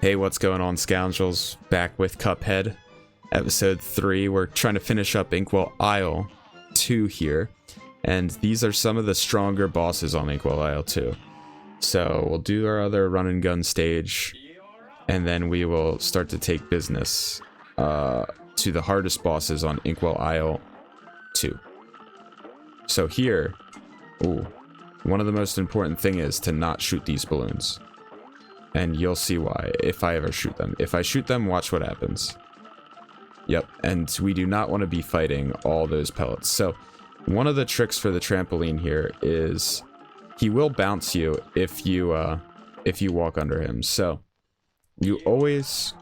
Hey, what's going on, Scoundrels? Back with Cuphead, episode 3. We're trying to finish up Inkwell Isle 2 here, and these are some of the stronger bosses on Inkwell Isle 2. So we'll do our other run and gun stage, and then we will start to take business to the hardest bosses on Inkwell Isle 2. So here, one of the most important thing is to not shoot these balloons. And you'll see why if I ever shoot them. If I shoot them, watch what happens. Yep, and we do not want to be fighting all those pellets. So one of the tricks for the trampoline here is he will bounce you if you walk under him. So you always,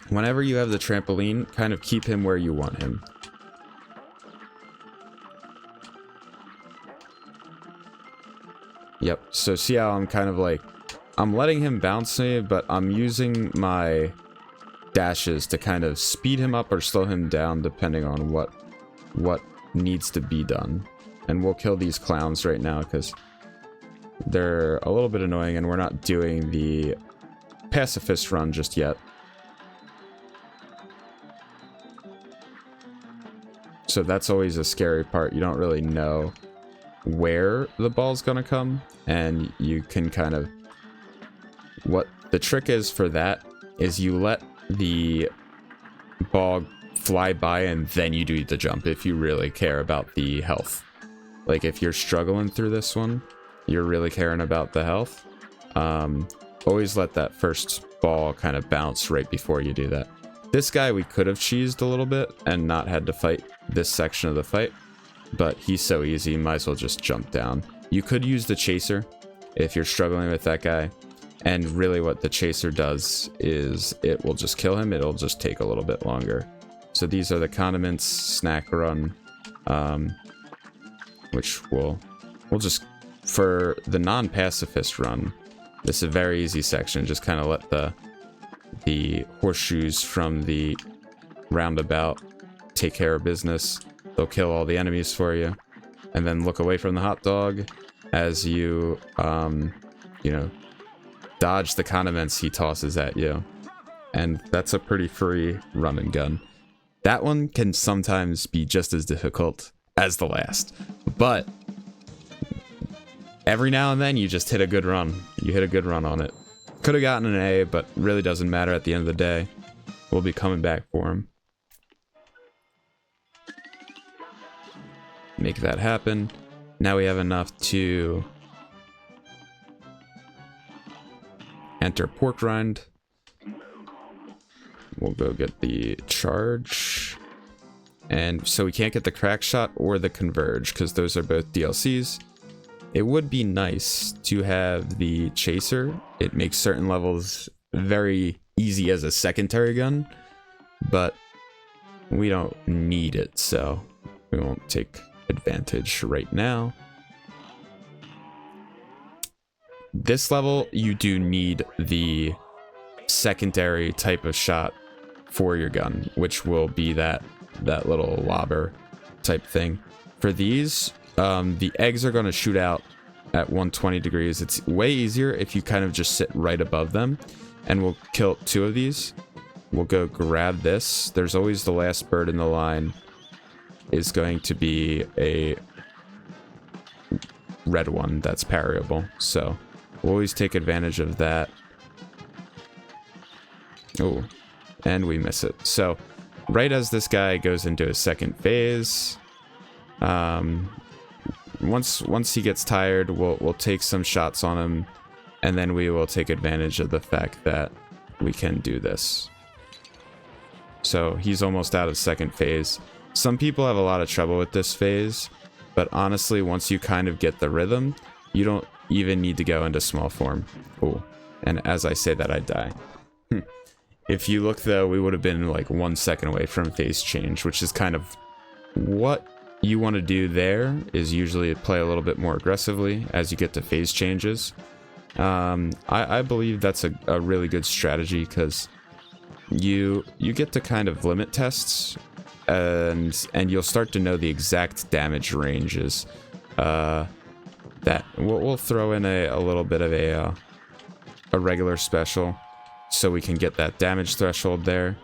whenever you have the trampoline, kind of keep him where you want him. Yep, so see how I'm kind of like, I'm letting him bounce me, but I'm using my dashes to kind of speed him up or slow him down depending on what needs to be done. And we'll kill these clowns right now because they're a little bit annoying and we're not doing the pacifist run just yet. So that's always a scary part. You don't really know where the ball's gonna come, and you can kind of, what the trick is for that is you let the ball fly by and then you do the jump if you really care about the health. Like if you're struggling through this one, you're really caring about the health, always let that first ball kind of bounce right before you do that. This guy we could have cheesed a little bit and not had to fight this section of the fight, but he's so easy, might as well just jump down. You could use the chaser if you're struggling with that guy, and really what the chaser does is it will just kill him. It'll just take a little bit longer. So these are the condiments snack run, which we'll just, for the non-pacifist run, this is a very easy section. Just kind of let the horseshoes from the roundabout take care of business. They'll kill all the enemies for you, and then look away from the hot dog as you, you know, dodge the condiments he tosses at you. And that's a pretty free run and gun. That one can sometimes be just as difficult as the last, but every now and then you just hit a good run. You hit a good run on it. Could have gotten an A, but really doesn't matter at the end of the day. We'll be coming back for him. Make that happen. Now we have enough to enter pork rind. We'll go get the charge. And so we can't get the crack shot or the converge because those are both DLCs. It would be nice to have the chaser. It makes certain levels very easy as a secondary gun, but we don't need it, so we won't take advantage right now. This level, you do need the secondary type of shot for your gun, which will be that little lobber type thing. For these, the eggs are going to shoot out at 120 degrees. It's way easier if you kind of just sit right above them, and we'll kill 2 of these. We'll go grab this. There's always the last bird in the line is going to be a red one that's parryable, so we'll always take advantage of that. Oh, and we miss it. So right as this guy goes into his second phase, once he gets tired, we'll take some shots on him, and then we will take advantage of the fact that we can do this. So he's almost out of second phase. Some people have a lot of trouble with this phase, but honestly, once you kind of get the rhythm, you don't even need to go into small form. Oh, and as I say that, I die. If you look though, we would have been like 1 second away from phase change, which is kind of what you want to do there, is usually play a little bit more aggressively as you get to phase changes. I believe that's a really good strategy because you get to kind of limit tests, and you'll start to know the exact damage ranges that we'll throw in a little bit of a a regular special so we can get that damage threshold there.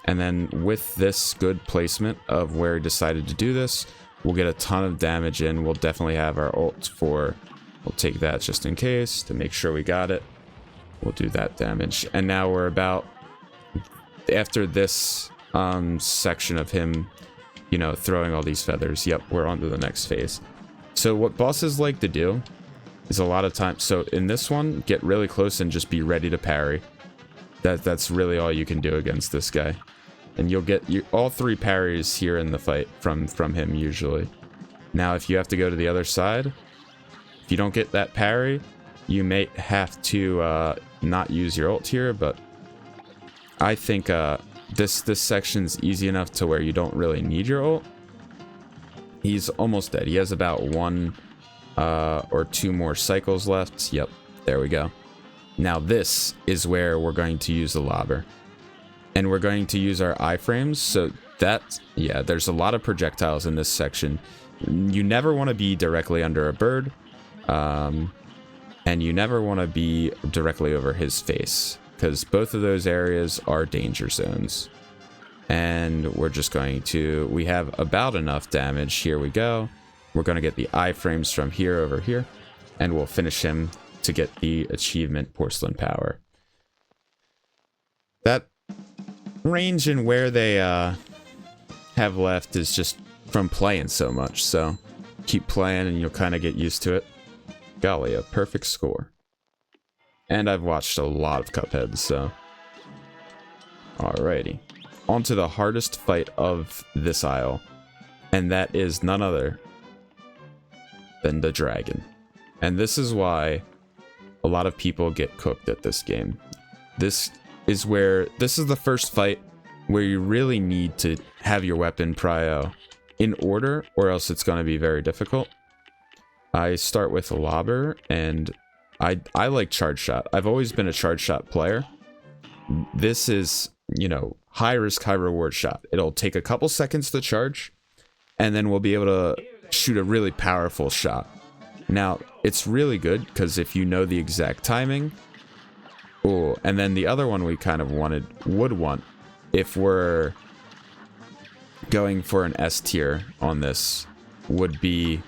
And then with this good placement of where he decided to do this, we'll get a ton of damage in. We'll definitely have our ult for... We'll take that just in case to make sure we got it. We'll do that damage. And now we're about... After this section of him, you know, throwing all these feathers, yep, we're on to the next phase. So what bosses like to do is a lot of times... So in this one, get really close and just be ready to parry. That's really all you can do against this guy. And you'll get all 3 parries here in the fight from him usually. Now, if you have to go to the other side, if you don't get that parry, you may have to not use your ult here, but I think this section's easy enough to where you don't really need your ult. He's almost dead. He has about 1 or 2 more cycles left. Yep, there we go. Now this is where we're going to use the lobber. And we're going to use our iframes. So that, yeah, there's a lot of projectiles in this section. You never want to be directly under a bird. And you never want to be directly over his face, because both of those areas are danger zones. And we're just going to, we have about enough damage. Here we go. We're going to get the iframes from here over here, and we'll finish him to get the achievement Porcelain Power. That range and where they have left is just from playing so much, so keep playing and you'll kind of get used to it. Golly, a perfect score. And I've watched a lot of Cuphead, so... Alrighty. On to the hardest fight of this aisle, and that is none other than the dragon. And this is why a lot of people get cooked at this game. This is the first fight where you really need to have your weapon prio in order, or else it's going to be very difficult. I start with a lobber, and I like charge shot. I've always been a charge shot player. This is, you know, high risk, high reward shot. It'll take a couple seconds to charge, and then we'll be able to shoot a really powerful shot. Now, it's really good because if you know the exact timing. Oh, and then the other one we kind of would want, if we're going for an S tier on this, would be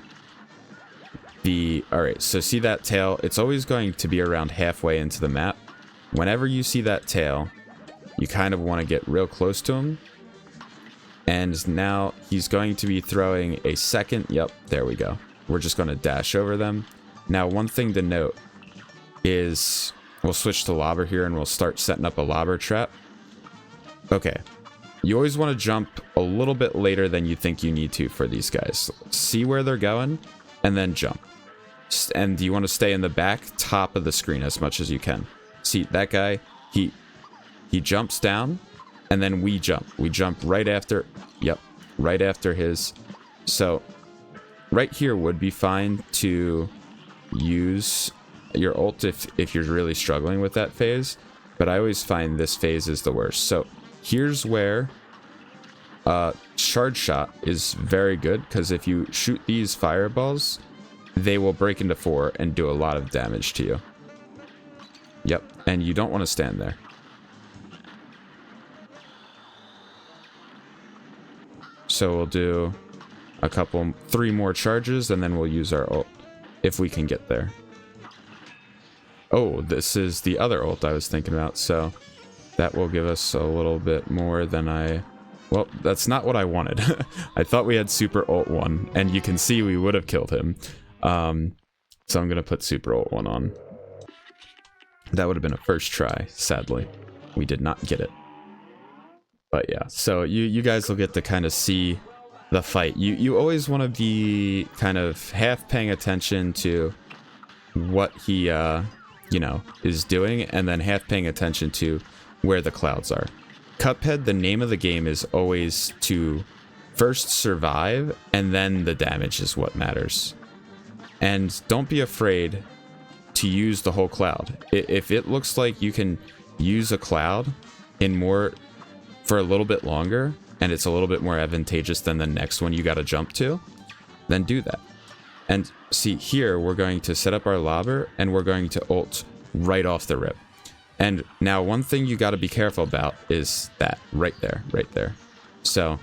the... Alright, so see that tail? It's always going to be around halfway into the map. Whenever you see that tail, you kind of want to get real close to him. And now he's going to be throwing a second... Yep, there we go. We're just going to dash over them. Now, one thing to note is... We'll switch to lobber here and we'll start setting up a lobber trap. Okay. You always want to jump a little bit later than you think you need to for these guys. See where they're going and then jump. And you want to stay in the back top of the screen as much as you can. See, that guy, he jumps down and then we jump. We jump right after, yep, right after his. So right here would be fine to use your ult if you're really struggling with that phase, but I always find this phase is the worst. So here's where charge shot is very good, because if you shoot these fireballs, they will break into 4 and do a lot of damage to you. Yep, and you don't want to stand there. So we'll do a couple, 3 more charges, and then we'll use our ult if we can get there. Oh, this is the other ult I was thinking about, so that will give us a little bit more than I... Well, that's not what I wanted. I thought we had Super Ult 1, and you can see we would have killed him. So I'm going to put Super Ult 1 on. That would have been a first try, sadly. We did not get it. But yeah, so you guys will get to kind of see the fight. You always want to be kind of half paying attention to what he... you know, is doing, and then half paying attention to where the clouds are. Cuphead, the name of the game is always to first survive, and then the damage is what matters. And don't be afraid to use the whole cloud. If it looks like you can use a cloud for a little bit longer, and it's a little bit more advantageous than the next one you gotta jump to, then do that. And see, here, we're going to set up our lobber, and we're going to ult right off the rip. And now one thing you got to be careful about is that right there. So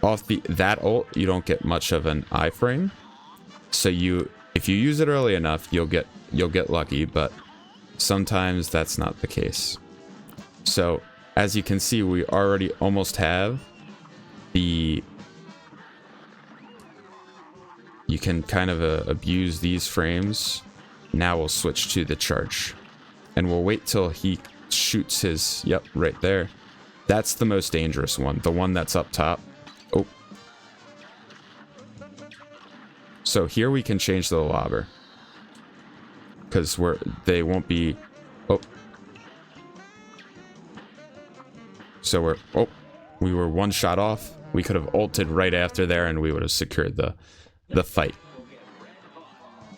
off that ult, you don't get much of an iframe. So if you use it early enough, you'll get lucky, but sometimes that's not the case. So as you can see, we already almost have you can kind of abuse these frames. Now we'll switch to the charge. And we'll wait till he shoots his... Yep, right there. That's the most dangerous one. The one that's up top. Oh. So here we can change the lobber. Because they won't be... Oh. So we were one shot off. We could have ulted right after there and we would have secured the fight.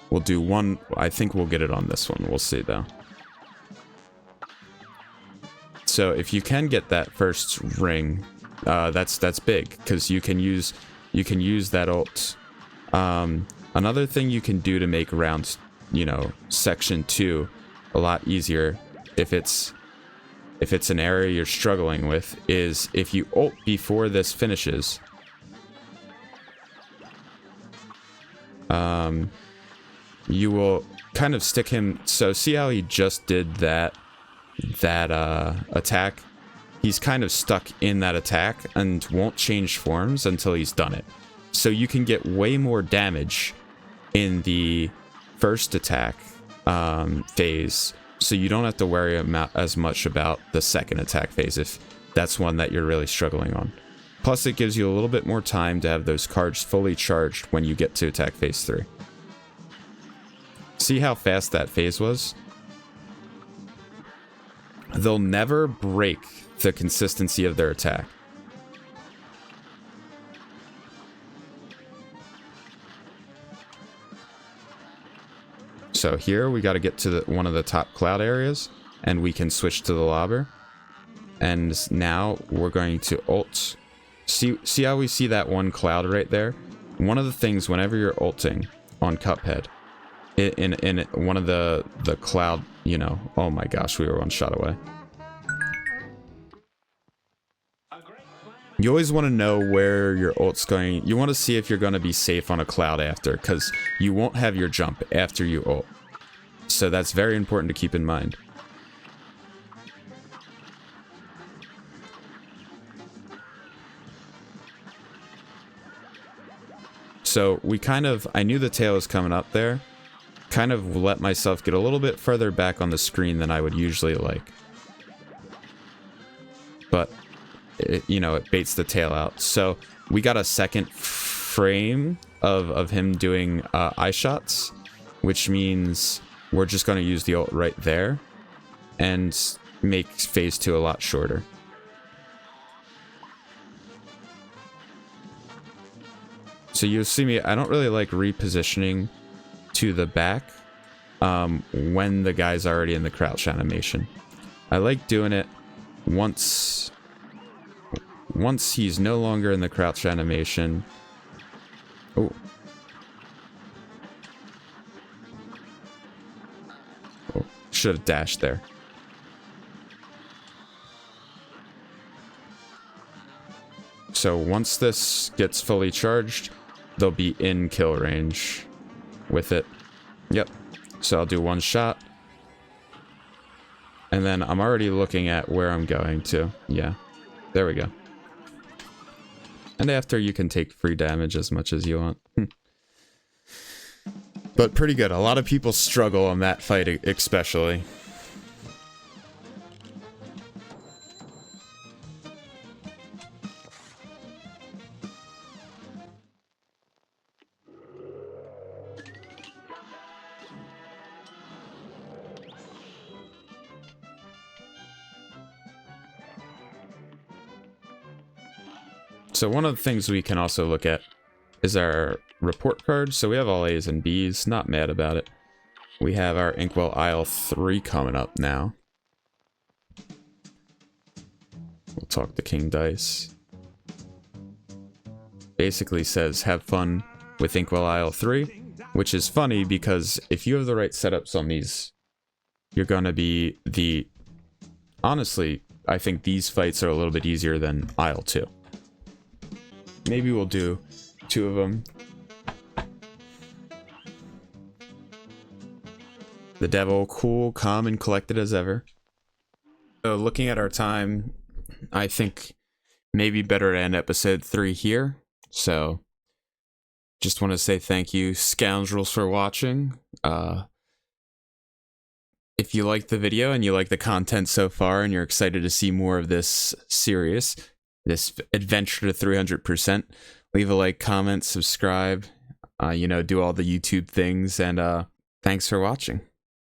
We'll do one... I think we'll get it on this one. We'll see though. So if you can get that first ring, that's big because you can use that ult. Another thing you can do to make round, section 2 a lot easier if it's an area you're struggling with is if you ult before this finishes. You will kind of stick him. So see how he just did that attack? He's kind of stuck in that attack and won't change forms until he's done it. So you can get way more damage in the first attack phase, so you don't have to worry as much about the second attack phase if that's one that you're really struggling on. Plus it gives you a little bit more time to have those cards fully charged when you get to attack phase 3. See how fast that phase was? They'll never break the consistency of their attack. So here we got to get to one of the top cloud areas and we can switch to the lobber. And now we're going to ult. See how we see that one cloud right there? One of the things whenever you're ulting on Cuphead, in one of the cloud, oh my gosh, we were one shot away. You always want to know where your ult's going. You want to see if you're going to be safe on a cloud after, because you won't have your jump after you ult. So that's very important to keep in mind. So we I knew the tail was coming up there. Kind of let myself get a little bit further back on the screen than I would usually like. But, it baits the tail out. So we got a second frame of him doing eye shots, which means we're just going to use the ult right there and make phase 2 a lot shorter. So you'll see me, I don't really like repositioning to the back when the guy's already in the crouch animation. I like doing it once he's no longer in the crouch animation. Oh. Oh, should have dashed there. So once this gets fully charged, they'll be in kill range with it. Yep. So I'll do one shot. And then I'm already looking at where I'm going to. Yeah. There we go. And after, you can take free damage as much as you want. But pretty good. A lot of people struggle on that fight especially. So one of the things we can also look at is our report card. So we have all A's and B's, not mad about it. We have our Inkwell Isle 3 coming up now. We'll talk to King Dice. Basically says, have fun with Inkwell Isle 3, which is funny because if you have the right setups on these you're gonna be the... Honestly, I think these fights are a little bit easier than Aisle 2. Maybe we'll do 2 of them. The devil, cool, calm, and collected as ever. So looking at our time, I think maybe better to end episode 3 here. So just want to say thank you, Scoundrels, for watching. If you liked the video and you like the content so far and you're excited to see more of this series, this adventure to 300%, leave a like, comment, subscribe, do all the YouTube things, and thanks for watching.